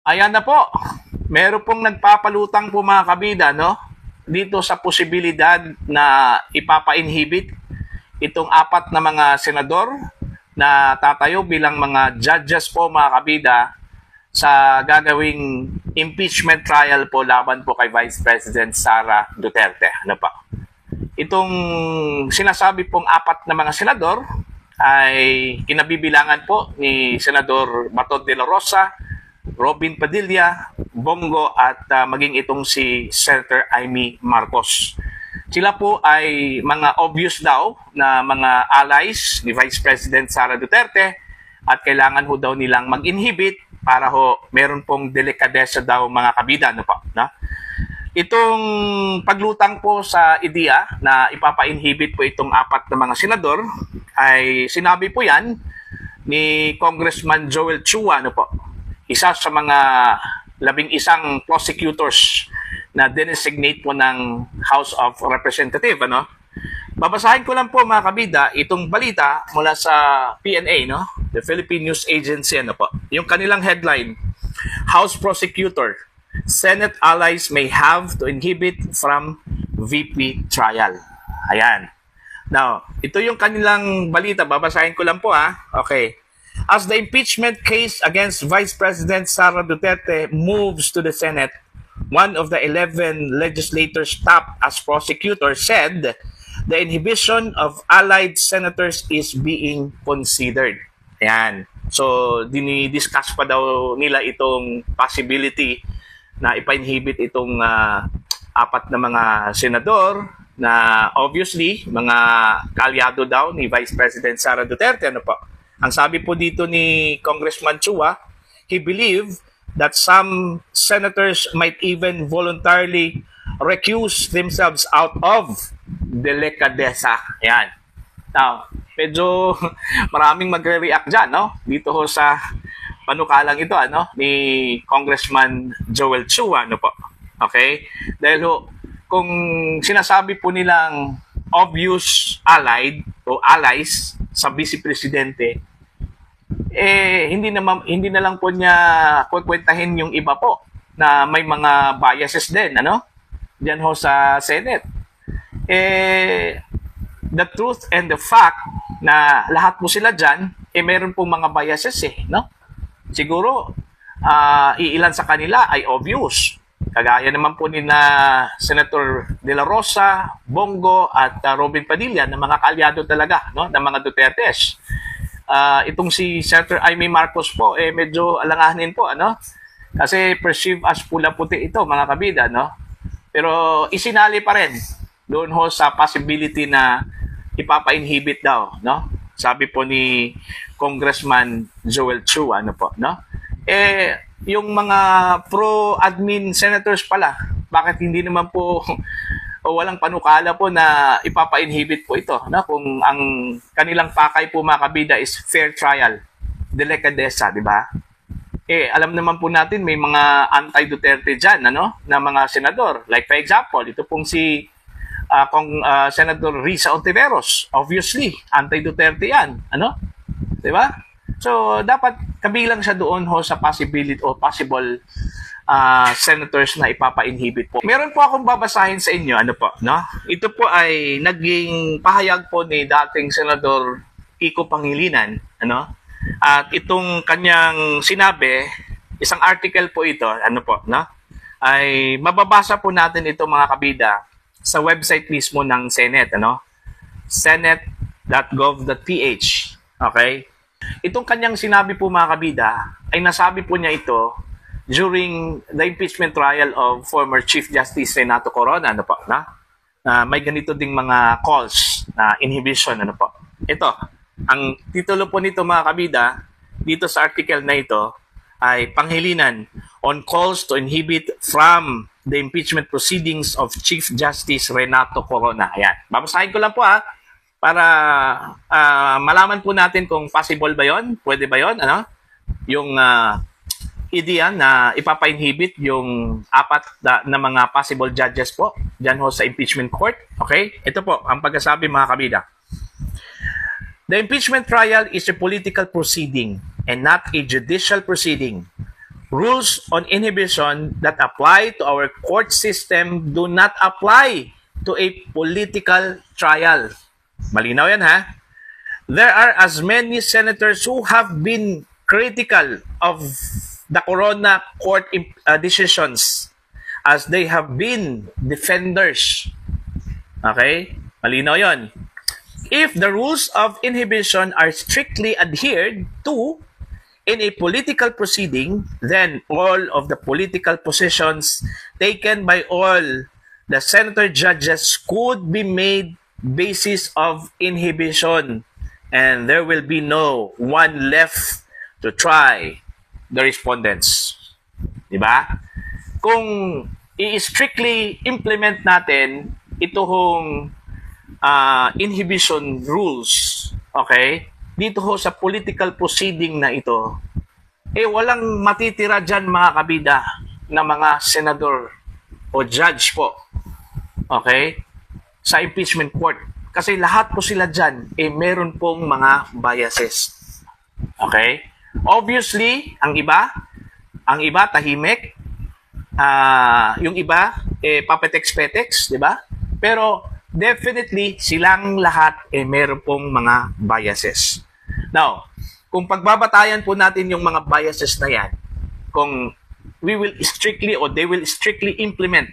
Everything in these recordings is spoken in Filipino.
Ayan na po. Meron pong nagpapalutang po mga kabida, no? Dito sa posibilidad na ipapa-inhibit itong apat na mga senador na tatayo bilang mga judges po mga kabida sa gagawing impeachment trial po laban po kay Vice President Sara Duterte. Ano pa? Itong sinasabi pong apat na mga senador ay kinabibilangan po ni Senador Bato de la Rosa, Robin Padilla, Bongo at maging itong si Senator Amy Marcos. Sila po ay mga obvious daw na mga allies ni Vice President Sara Duterte at kailangan ho daw nilang mag-inhibit para ho meron pong delikadesa daw mga kabida. Ano pa, na? Itong paglutang po sa ideya na ipapa-inhibit po itong apat na mga senador ay sinabi po yan ni Congressman Joel Chua, ano po, isa sa mga 11 prosecutors na designate po ng House of Representatives, ano? Babasahin ko lang po mga kabida itong balita mula sa PNA, no? The Philippine News Agency, ano po. Yung kanilang headline, House Prosecutor, Senate allies may have to inhibit from VP trial. Ayan. Now, ito yung kanilang balita. Babasahin ko lang po, ha? Okay. As the impeachment case against Vice President Sara Duterte moves to the Senate, one of the 11 legislators tapped as prosecutor said the inhibition of allied senators is being considered. Ayan. So, dinidiscuss pa daw nila itong possibility na ipa-inhibit itong apat na mga senador na obviously mga kaalyado daw ni Vice President Sara Duterte. Ano po? Ang sabi po dito ni Congressman Chua, he believed that some senators might even voluntarily recuse themselves out of delicadeza. Ayan. Now, medyo maraming magre-react dyan, no? Dito ho sa panukalang ito, ano? Ni Congressman Joel Chua, ano po? Okay? Dahil ho, kung sinasabi po nilang obvious allied o allies sa Vice Presidente, hindi na lang po niya kukwentahin yung iba po na may mga biases din, ano? Diyan ho sa Senate. The truth and the fact na lahat po sila dyan, meron pong mga biases, no? Siguro, iilan sa kanila ay obvious. Kagaya naman po ni na Senator De La Rosa, Bongo at Robin Padilla na mga kaalyado talaga, no, ng mga Dutertes. Itong si Senator Amy Marcos po medyo alanganin po, ano? Kasi perceived as pula-puti ito, mga kabida, no? Pero isinali pa rin doon ho sa possibility na ipapa-inhibit daw, no? Sabi po ni Congressman Joel Chua, ano po, no? Yung mga pro-admin senators pala, bakit hindi naman po o walang panukala po na ipapa-inhibit po ito, no? Kung ang kanilang pakay po mga kabida is fair trial, delicadeza, di ba? Alam naman po natin may mga anti-Duterte dyan, ano? Na mga senador. Like for example, ito pong si Senator Risa Ontiveros. Obviously, anti-Duterte yan, ano? Di ba? So, dapat kabilang siya doon ho sa possibility o possible senators na ipapa-inhibit po. Meron po akong babasahin sa inyo, ano po, no? Ito po ay naging pahayag po ni dating Senador Kiko Pangilinan, ano? At itong kanyang sinabi, isang article po ito, ano po, no? Ay mababasa po natin ito mga kabida sa website mismo ng Senate, ano? senate.gov.ph. Okay? Itong kanyang sinabi po mga kabida, ay nasabi po niya ito during the impeachment trial of former Chief Justice Renato Corona, ano po, na may ganito ding mga calls na inhibition, ano po. Ito, ang titulo po nito mga kabida, dito sa article na ito, ay Panghilinan on calls to inhibit from the impeachment proceedings of Chief Justice Renato Corona. Ayan. Babasahin ko lang po para malaman po natin kung possible ba yon, pwede ba yon, ano? Yung ideya na ipapa-inhibit yung apat na mga possible judges po dyan ho sa impeachment court. Okay? Ito po ang pagkasabi mga kabida. The impeachment trial is a political proceeding and not a judicial proceeding. rules on inhibition that apply to our court system do not apply to a political trial. Malinaw yan, ha? There are as many senators who have been critical of the Corona court decisions as they have been defenders. Okay? Malinaw yon. If the rules of inhibition are strictly adhered to in a political proceeding, then all of the political positions taken by all the senator judges could be made basis of inhibition, and there will be no one left to try the respondents. Diba? Kung i-strictly implement natin itong inhibition rules, okay, dito ho sa political proceeding na ito, walang matitira dyan mga kabida na mga senador o judge po, okay, sa impeachment court. Kasi lahat po sila dyan, meron pong mga biases. Okay? Obviously, ang iba tahimik, yung iba, papetex-petex, di ba? Pero, definitely, silang lahat, meron pong mga biases. Now, kung pagbabatayan po natin yung mga biases na yan, kung we will strictly or they will strictly implement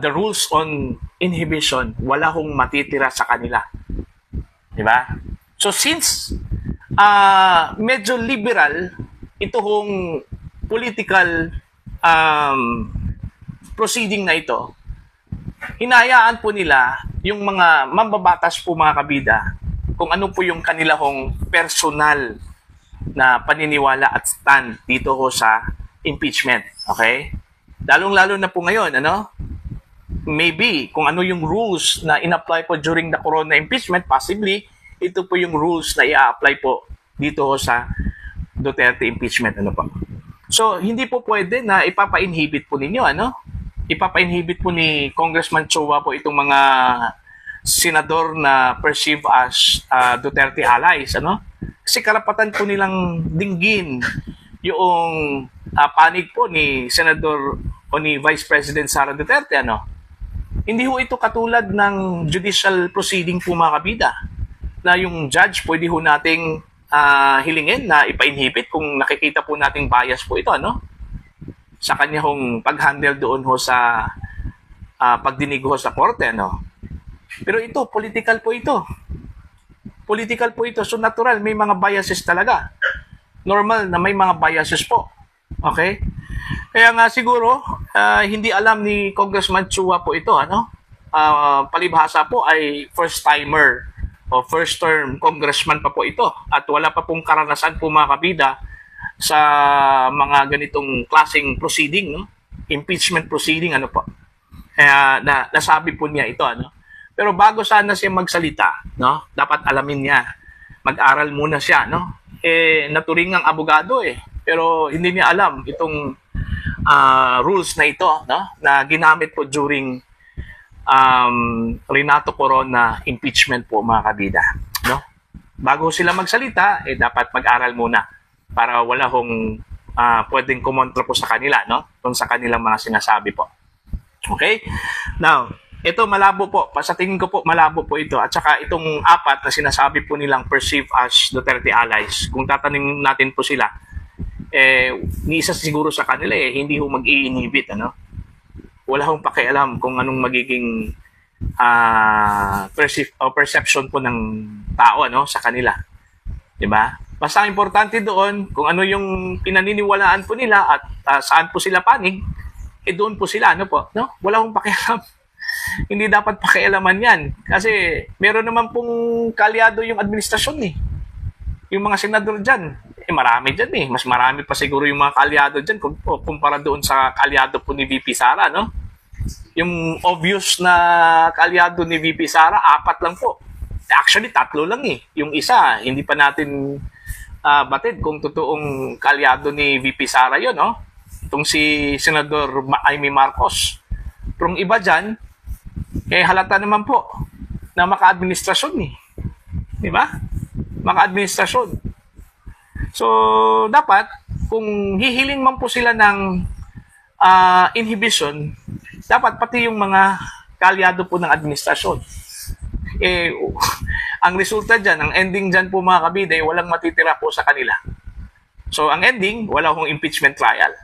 the rules on inhibition, wala hong matitira sa kanila. Di ba? So, since medyo liberal ito hong political proceeding na ito, hinayaan po nila yung mga mambabatas po mga kabida kung ano po yung kanila hong personal na paniniwala at stand dito ho sa impeachment. Okay? Lalong-lalo na po ngayon, maybe kung ano yung rules na in-apply po during the Corona impeachment, possibly ito po yung rules na i-apply po dito ho sa Duterte impeachment. So, hindi po pwede na ipapa-inhibit po ninyo, ipapa-inhibit po ni Congressman Chua po itong mga senador na perceived as Duterte allies, Kasi karapatan po nilang dinggin yung panig po ni Senador o ni Vice President Sara Duterte, Hindi ho ito katulad ng judicial proceeding po mga kabida na yung judge pwede ho nating hilingin na ipa-inhibit kung nakikita po nating bias po ito, sa kanya hong pag-handle doon ho sa pagdinig ho sa korte, Pero ito, political po ito. Political po ito. So natural, may mga biases talaga. Normal na may mga biases po. Okay? Kaya nga siguro, hindi alam ni Congressman Chua po ito, palibhasa po ay first-timer o first-term congressman pa po ito. At wala pa pong karanasan po mga kabida sa mga ganitong klaseng proceeding, impeachment proceeding, po. Kaya nasabi po niya ito, Pero bago sana siya magsalita, dapat alamin niya. Mag-aral muna siya, naturingang abogado pero hindi niya alam itong rules na ito, na ginamit po during Renato Corona impeachment po mga kabida, Bago sila magsalita, dapat mag-aral muna para wala hong pwedeng kumontra po sa kanila, kung sa kanilang mga sinasabi po. Okay? Now, ito malabo po. Sa tingin ko po, malabo po ito. At saka itong apat na sinasabi po nilang perceived as Duterte allies. Kung tatanungin natin po sila, ni isa siguro sa kanila hindi ho mag-i-inhibit, Wala hong pakialam kung anong magiging perception po ng tao, sa kanila. Diba? Basta ang importante doon, kung ano yung pinaniniwalaan po nila at saan po sila panig, doon po sila, Wala hong pakialam. Hindi dapat pakialaman yan. Kasi meron naman pong kalyado yung administrasyon Yung mga senador dyan, marami dyan Mas marami pa siguro yung mga kalyado dyan kumpara doon sa kalyado po ni VP Sara, Yung obvious na kalyado ni VP Sara, 4 lang po. Actually, 3 lang Yung isa, hindi pa natin batid kung totoong kalyado ni VP Sara yun, Itong si Senador Amy Marcos. Pero iba dyan, halata naman po na maka-administrasyon Di ba? Maka-administrasyon. So, dapat, kung hihiling man po sila ng inhibition, dapat pati yung mga kalyado po ng administrasyon. Ang resulta dyan, ang ending dyan po mga kabida, walang matitira po sa kanila. So ang ending, wala hong impeachment trial.